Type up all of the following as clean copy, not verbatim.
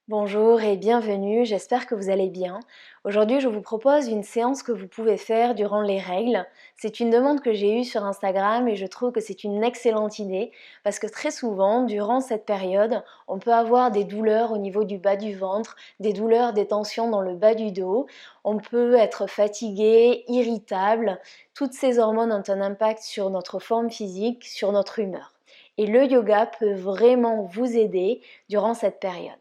Bonjour et bienvenue, j'espère que vous allez bien. Aujourd'hui, je vous propose une séance que vous pouvez faire durant les règles. C'est une demande que j'ai eue sur Instagram et je trouve que c'est une excellente idée parce que très souvent, durant cette période, on peut avoir des douleurs au niveau du bas du ventre, des douleurs, des tensions dans le bas du dos. On peut être fatigué, irritable. Toutes ces hormones ont un impact sur notre forme physique, sur notre humeur. Et le yoga peut vraiment vous aider durant cette période.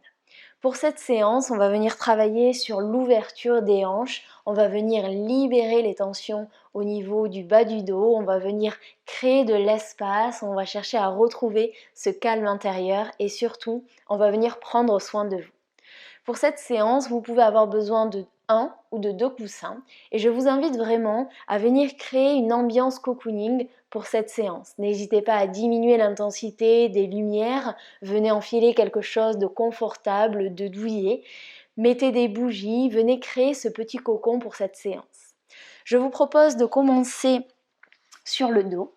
Pour cette séance, on va venir travailler sur l'ouverture des hanches, on va venir libérer les tensions au niveau du bas du dos, on va venir créer de l'espace, on va chercher à retrouver ce calme intérieur et surtout, on va venir prendre soin de vous. Pour cette séance, vous pouvez avoir besoin de un ou de deux coussins et je vous invite vraiment à venir créer une ambiance cocooning pour cette séance. N'hésitez pas à diminuer l'intensité des lumières, venez enfiler quelque chose de confortable, de douillet, mettez des bougies, venez créer ce petit cocon pour cette séance. Je vous propose de commencer sur le dos.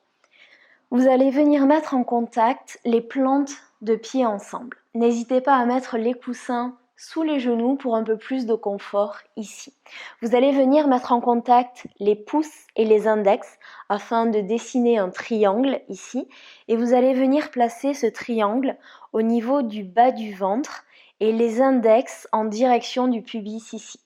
Vous allez venir mettre en contact les plantes de pieds ensemble. N'hésitez pas à mettre les coussins sous les genoux pour un peu plus de confort ici. Vous allez venir mettre en contact les pouces et les index afin de dessiner un triangle ici et vous allez venir placer ce triangle au niveau du bas du ventre et les index en direction du pubis ici.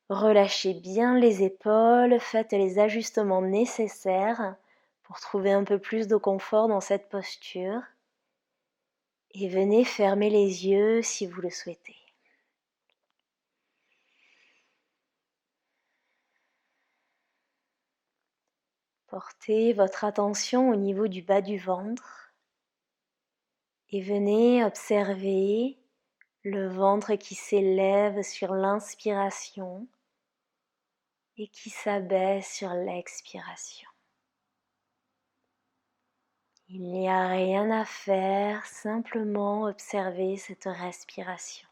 Relâchez bien les épaules, faites les ajustements nécessaires pour trouver un peu plus de confort dans cette posture et venez fermer les yeux si vous le souhaitez. Portez votre attention au niveau du bas du ventre et venez observer le ventre qui s'élève sur l'inspiration et qui s'abaisse sur l'expiration. Il n'y a rien à faire, simplement observer cette respiration.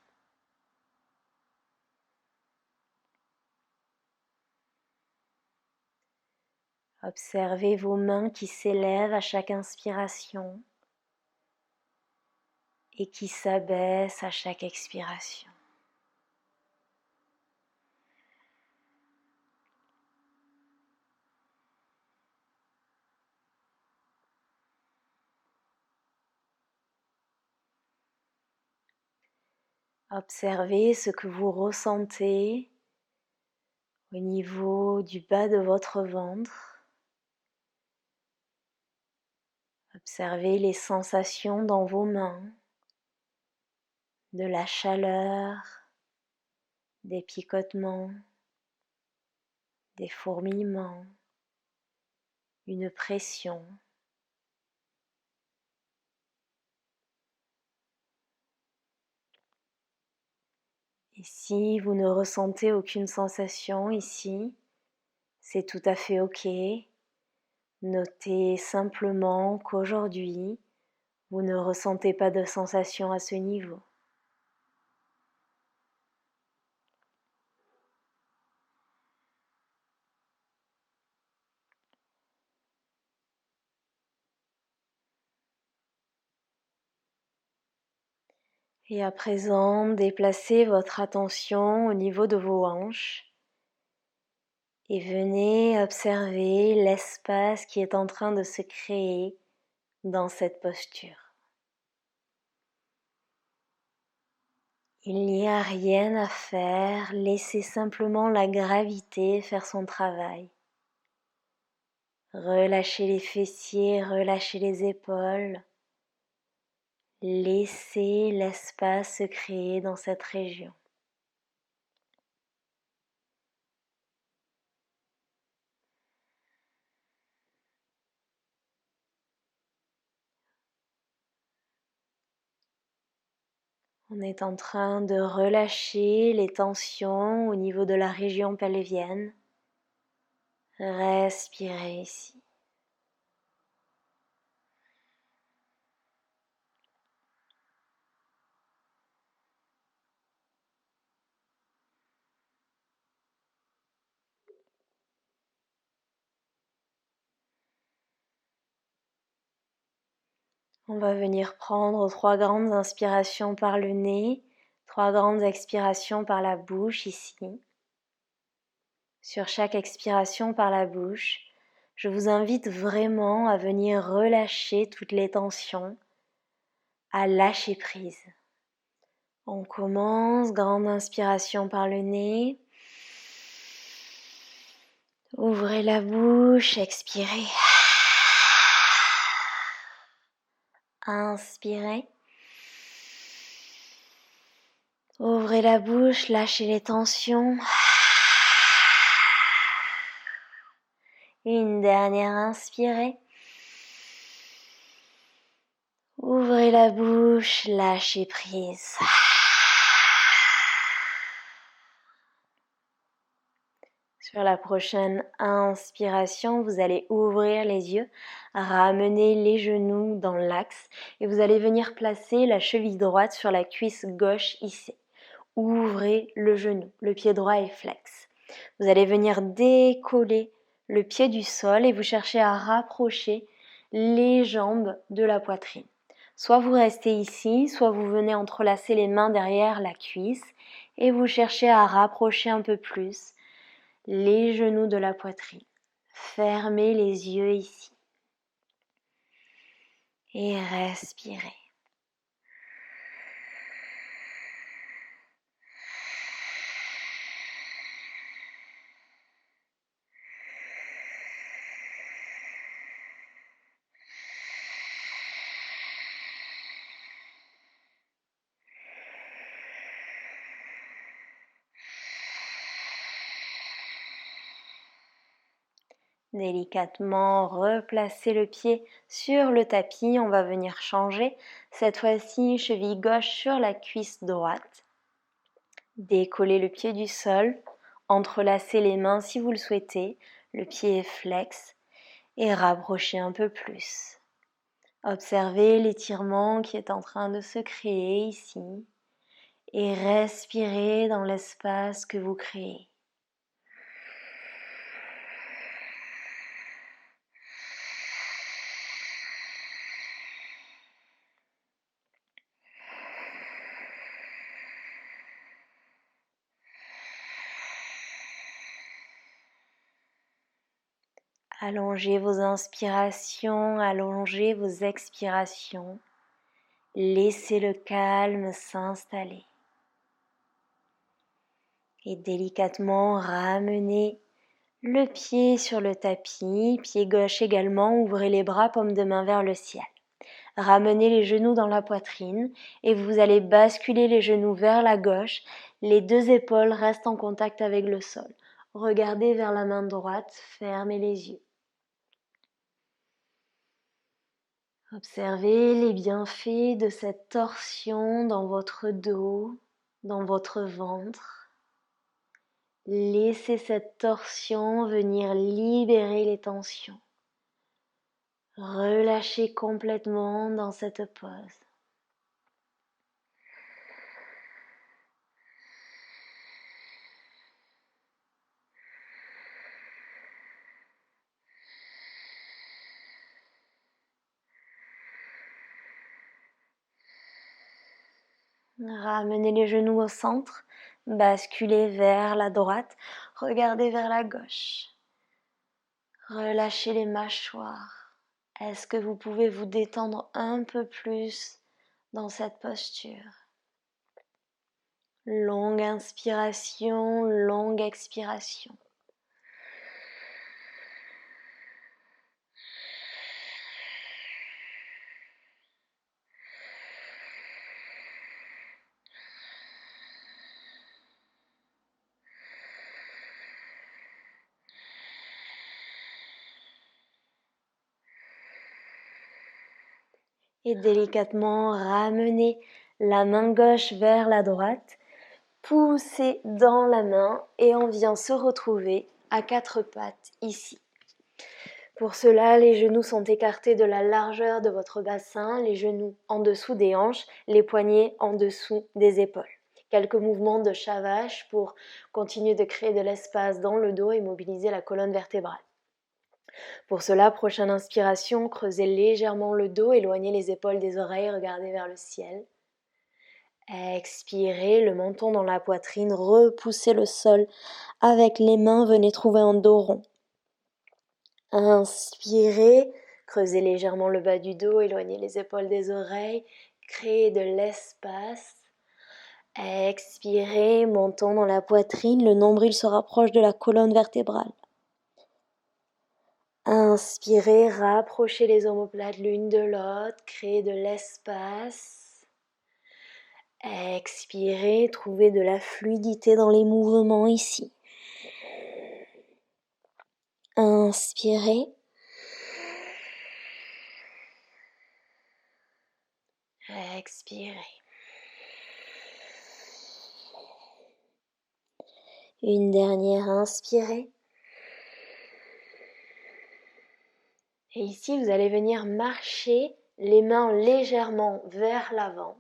Observez vos mains qui s'élèvent à chaque inspiration et qui s'abaissent à chaque expiration. Observez ce que vous ressentez au niveau du bas de votre ventre. Observez les sensations dans vos mains, de la chaleur, des picotements, des fourmillements, une pression. Et si vous ne ressentez aucune sensation ici, c'est tout à fait ok. Notez simplement qu'aujourd'hui, vous ne ressentez pas de sensation à ce niveau. Et à présent, déplacez votre attention au niveau de vos hanches et venez observer l'espace qui est en train de se créer dans cette posture. Il n'y a rien à faire, laissez simplement la gravité faire son travail. Relâchez les fessiers, relâchez les épaules. Laissez l'espace se créer dans cette région. On est en train de relâcher les tensions au niveau de la région pelvienne. Respirez ici. On va venir prendre 3 grandes inspirations par le nez, 3 grandes expirations par la bouche ici. Sur chaque expiration par la bouche, je vous invite vraiment à venir relâcher toutes les tensions, à lâcher prise. On commence, grande inspiration par le nez. Ouvrez la bouche, expirez. Inspirez. Ouvrez la bouche, lâchez les tensions. Une dernière inspirez. Ouvrez la bouche, lâchez prise. Sur la prochaine inspiration, vous allez ouvrir les yeux, ramener les genoux dans l'axe et vous allez venir placer la cheville droite sur la cuisse gauche ici. Ouvrez le genou, le pied droit est flex. Vous allez venir décoller le pied du sol et vous cherchez à rapprocher les jambes de la poitrine. Soit vous restez ici, soit vous venez entrelacer les mains derrière la cuisse et vous cherchez à rapprocher un peu plus les genoux de la poitrine. Fermez les yeux ici et respirez. Délicatement replacez le pied sur le tapis, on va venir changer. Cette fois-ci, cheville gauche sur la cuisse droite. Décollez le pied du sol, entrelacez les mains si vous le souhaitez, le pied est flex et rapprochez un peu plus. Observez l'étirement qui est en train de se créer ici et respirez dans l'espace que vous créez. Allongez vos inspirations, allongez vos expirations. Laissez le calme s'installer. Et délicatement ramenez le pied sur le tapis, pied gauche également, ouvrez les bras, paume de main vers le ciel. Ramenez les genoux dans la poitrine et vous allez basculer les genoux vers la gauche. Les deux épaules restent en contact avec le sol. Regardez vers la main droite, fermez les yeux. Observez les bienfaits de cette torsion dans votre dos, dans votre ventre. Laissez cette torsion venir libérer les tensions. Relâchez complètement dans cette pause. Ramenez les genoux au centre, basculez vers la droite, regardez vers la gauche. Relâchez les mâchoires. Est-ce que vous pouvez vous détendre un peu plus dans cette posture? Longue inspiration, longue expiration. Et délicatement ramenez la main gauche vers la droite, poussez dans la main et on vient se retrouver à quatre pattes ici. Pour cela, les genoux sont écartés de la largeur de votre bassin, les genoux en dessous des hanches, les poignets en dessous des épaules. Quelques mouvements de Shavash pour continuer de créer de l'espace dans le dos et mobiliser la colonne vertébrale. Pour cela, prochaine inspiration, creusez légèrement le dos, éloignez les épaules des oreilles, regardez vers le ciel. Expirez, le menton dans la poitrine, repoussez le sol avec les mains, venez trouver un dos rond. Inspirez, creusez légèrement le bas du dos, éloignez les épaules des oreilles, créez de l'espace. Expirez, menton dans la poitrine, le nombril se rapproche de la colonne vertébrale. Inspirez, rapprochez les omoplates l'une de l'autre, créez de l'espace. Expirez, trouvez de la fluidité dans les mouvements ici. Inspirez. Expirez. Une dernière, inspirez. Et ici, vous allez venir marcher les mains légèrement vers l'avant.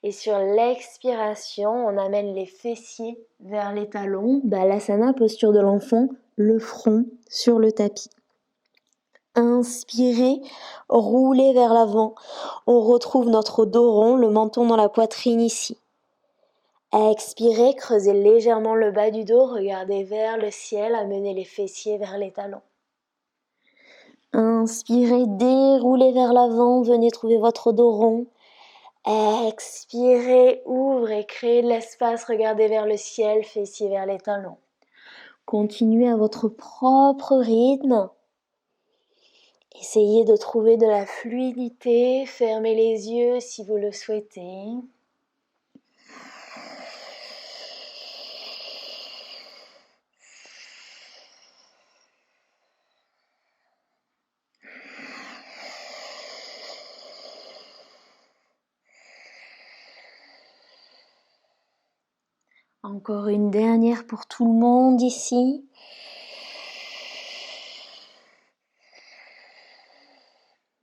Et sur l'expiration, on amène les fessiers vers les talons. Balasana, posture de l'enfant, le front sur le tapis. Inspirez, roulez vers l'avant. On retrouve notre dos rond, le menton dans la poitrine ici. Expirez, creusez légèrement le bas du dos, regardez vers le ciel, amenez les fessiers vers les talons. Inspirez, déroulez vers l'avant, venez trouver votre dos rond. Expirez, ouvrez, créez de l'espace, regardez vers le ciel, fessiers vers les talons. Continuez à votre propre rythme. Essayez de trouver de la fluidité, fermez les yeux si vous le souhaitez. Encore une dernière pour tout le monde ici.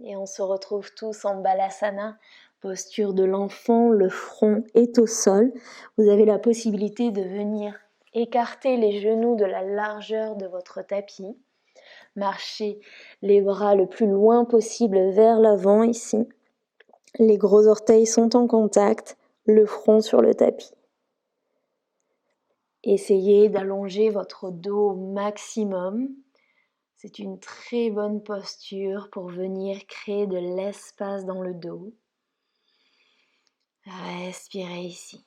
Et on se retrouve tous en Balasana, posture de l'enfant, le front est au sol. Vous avez la possibilité de venir écarter les genoux de la largeur de votre tapis. Marchez les bras le plus loin possible vers l'avant ici. Les gros orteils sont en contact, le front sur le tapis. Essayez d'allonger votre dos au maximum. C'est une très bonne posture pour venir créer de l'espace dans le dos. Respirez ici.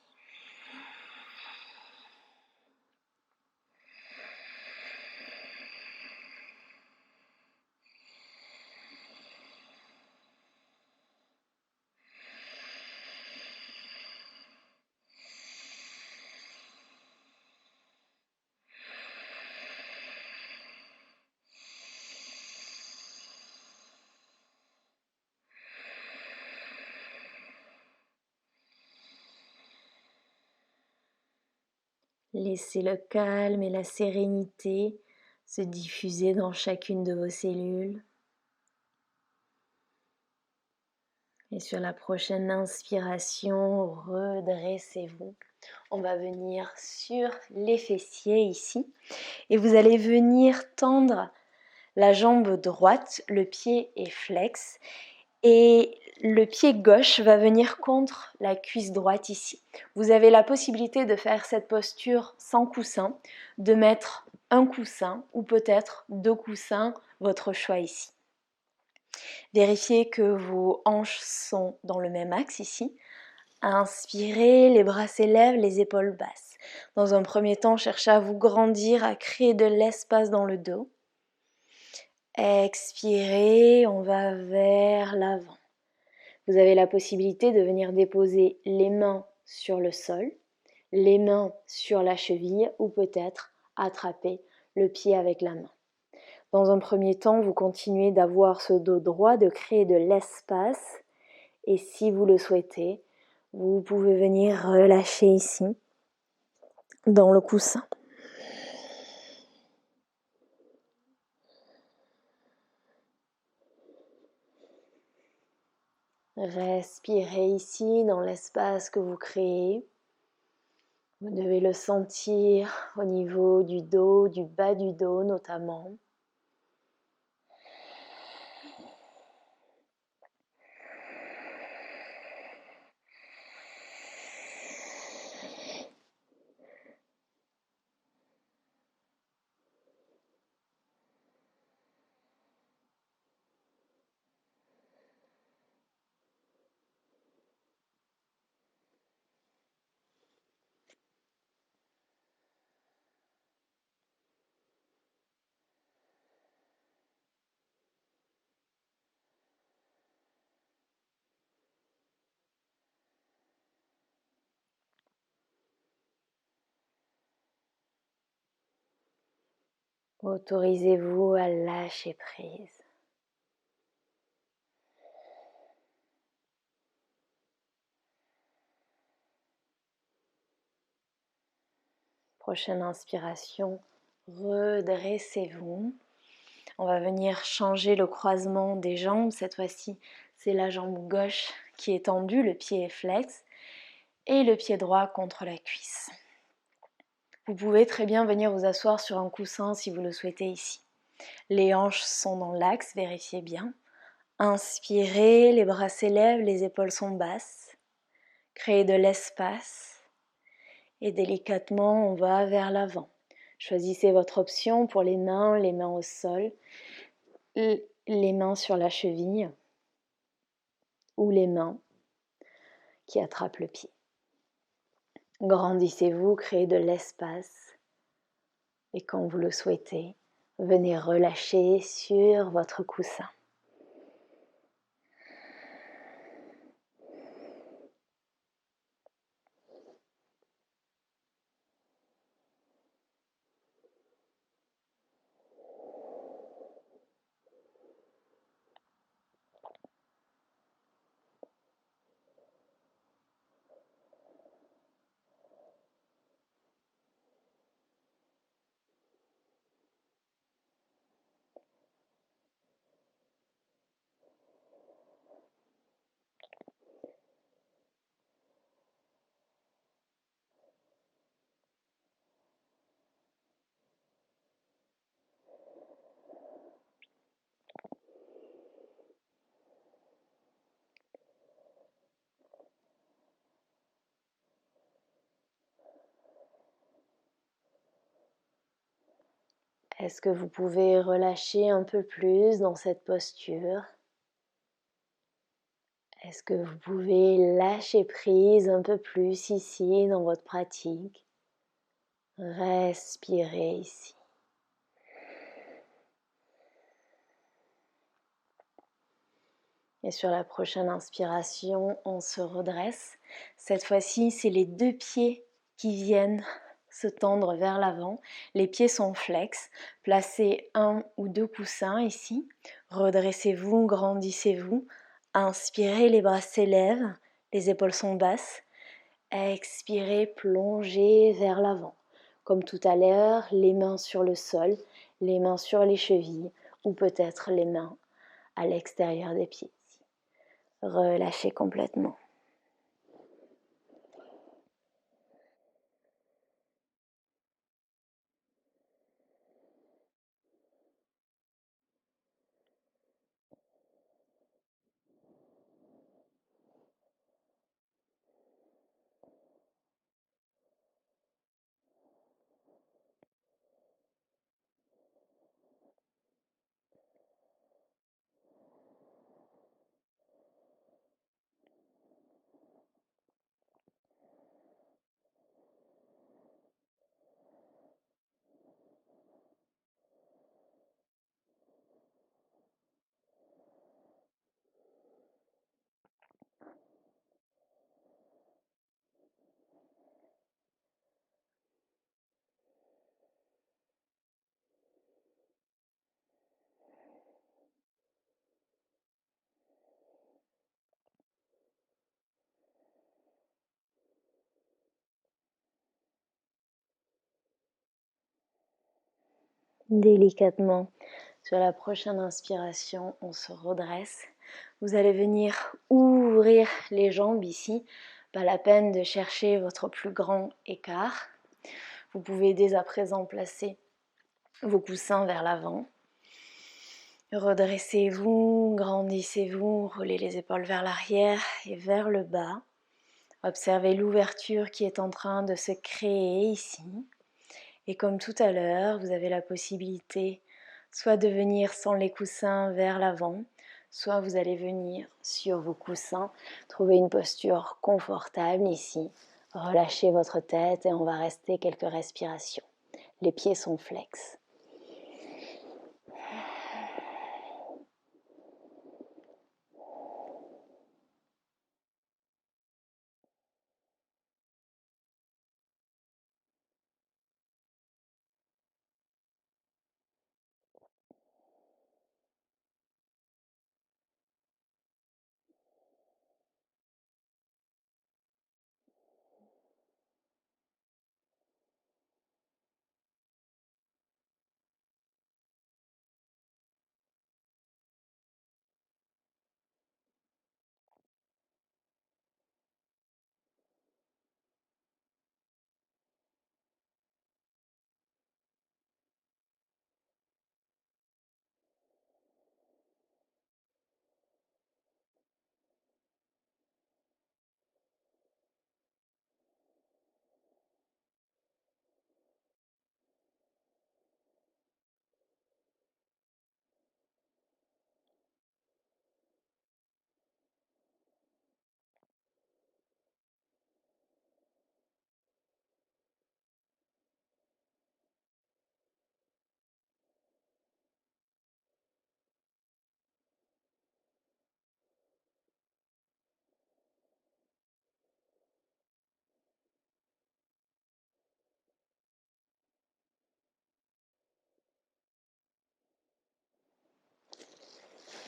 Laissez le calme et la sérénité se diffuser dans chacune de vos cellules. Et sur la prochaine inspiration, redressez-vous. On va venir sur les fessiers ici. Et vous allez venir tendre la jambe droite, le pied est flex. Et le pied gauche va venir contre la cuisse droite ici. Vous avez la possibilité de faire cette posture sans coussin, de mettre un coussin ou peut-être deux coussins, votre choix ici. Vérifiez que vos hanches sont dans le même axe ici. Inspirez, les bras s'élèvent, les épaules basses. Dans un premier temps, cherchez à vous grandir, à créer de l'espace dans le dos. Expirez, on va vers l'avant. Vous avez la possibilité de venir déposer les mains sur le sol, les mains sur la cheville ou peut-être attraper le pied avec la main. Dans un premier temps, vous continuez d'avoir ce dos droit, de créer de l'espace et si vous le souhaitez, vous pouvez venir relâcher ici dans le coussin. Respirez ici dans l'espace que vous créez. Vous devez le sentir au niveau du dos, du bas du dos notamment. Autorisez-vous à lâcher prise. Prochaine inspiration, redressez-vous. On va venir changer le croisement des jambes. Cette fois-ci, c'est la jambe gauche qui est tendue, le pied est flex et le pied droit contre la cuisse. Vous pouvez très bien venir vous asseoir sur un coussin si vous le souhaitez ici. Les hanches sont dans l'axe, vérifiez bien. Inspirez, les bras s'élèvent, les épaules sont basses. Créez de l'espace et délicatement on va vers l'avant. Choisissez votre option pour les mains au sol, les mains sur la cheville ou les mains qui attrapent le pied. Grandissez-vous, créez de l'espace et quand vous le souhaitez, venez relâcher sur votre coussin. Est-ce que vous pouvez relâcher un peu plus dans cette posture? Est-ce que vous pouvez lâcher prise un peu plus ici dans votre pratique? Respirez ici. Et sur la prochaine inspiration, on se redresse. Cette fois-ci, c'est les deux pieds qui viennent se tendre vers l'avant. Les pieds sont flex. Placez un ou deux coussins ici. Redressez-vous, grandissez-vous. Inspirez, les bras s'élèvent, les épaules sont basses. Expirez, plongez vers l'avant. Comme tout à l'heure, les mains sur le sol, les mains sur les chevilles ou peut-être les mains à l'extérieur des pieds. Relâchez complètement. Délicatement, sur la prochaine inspiration, on se redresse. Vous allez venir ouvrir les jambes ici. Pas la peine de chercher votre plus grand écart. Vous pouvez dès à présent placer vos coussins vers l'avant. Redressez-vous, grandissez-vous, roulez les épaules vers l'arrière et vers le bas. Observez l'ouverture qui est en train de se créer ici. Et comme tout à l'heure, vous avez la possibilité soit de venir sans les coussins vers l'avant, soit vous allez venir sur vos coussins, trouver une posture confortable ici, relâchez votre tête et on va rester quelques respirations. Les pieds sont flex.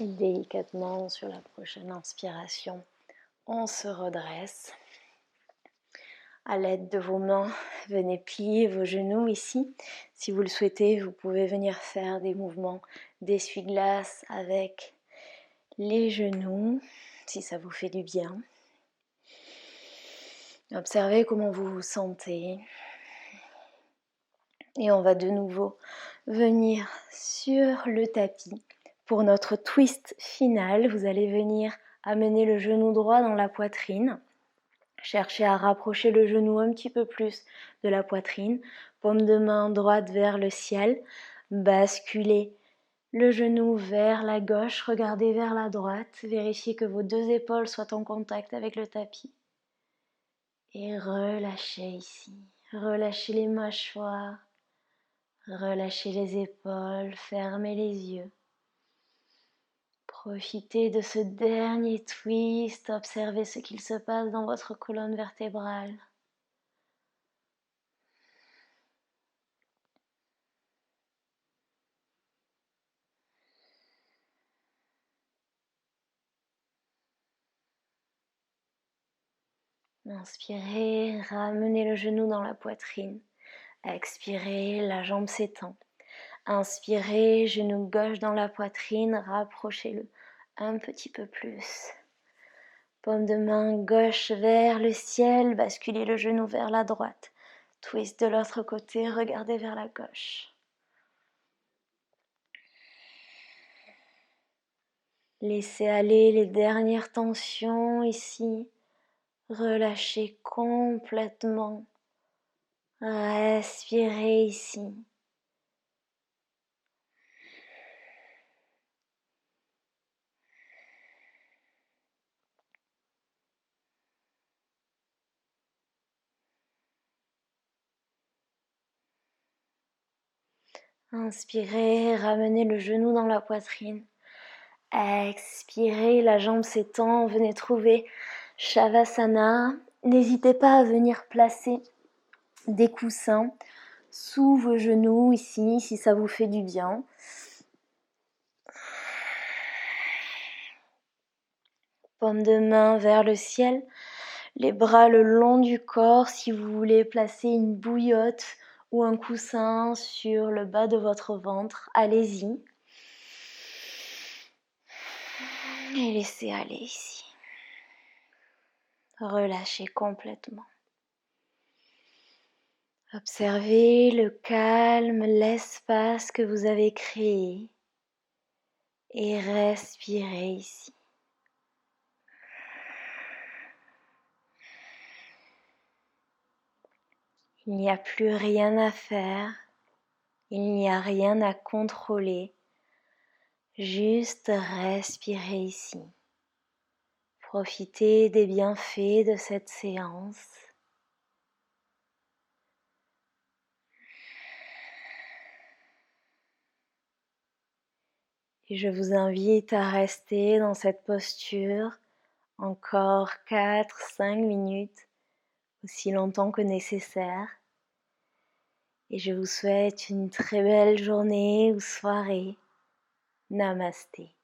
Et délicatement sur la prochaine inspiration, on se redresse. À l'aide de vos mains, venez plier vos genoux ici. Si vous le souhaitez, vous pouvez venir faire des mouvements d'essuie-glace avec les genoux, si ça vous fait du bien. Observez comment vous vous sentez. Et on va de nouveau venir sur le tapis. Pour notre twist final, vous allez venir amener le genou droit dans la poitrine. Cherchez à rapprocher le genou un petit peu plus de la poitrine. Paume de main droite vers le ciel. Basculez le genou vers la gauche. Regardez vers la droite. Vérifiez que vos deux épaules soient en contact avec le tapis. Et relâchez ici. Relâchez les mâchoires. Relâchez les épaules. Fermez les yeux. Profitez de ce dernier twist. Observez ce qu'il se passe dans votre colonne vertébrale. Inspirez, ramenez le genou dans la poitrine. Expirez, la jambe s'étend. Inspirez, genou gauche dans la poitrine, rapprochez-le un petit peu plus. Paume de main gauche vers le ciel, basculez le genou vers la droite. Twist de l'autre côté, regardez vers la gauche. Laissez aller les dernières tensions ici. Relâchez complètement. Respirez ici. Inspirez, ramenez le genou dans la poitrine. Expirez, la jambe s'étend, venez trouver Shavasana. N'hésitez pas à venir placer des coussins sous vos genoux ici, si ça vous fait du bien. Paume de main vers le ciel, les bras le long du corps. Si vous voulez placer une bouillotte ou un coussin sur le bas de votre ventre, allez-y. Et laissez aller ici. Relâchez complètement. Observez le calme, l'espace que vous avez créé et respirez ici. Il n'y a plus rien à faire, il n'y a rien à contrôler, juste respirez ici. Profitez des bienfaits de cette séance. Et je vous invite à rester dans cette posture encore 4-5 minutes, aussi longtemps que nécessaire. Et je vous souhaite une très belle journée ou soirée. Namasté.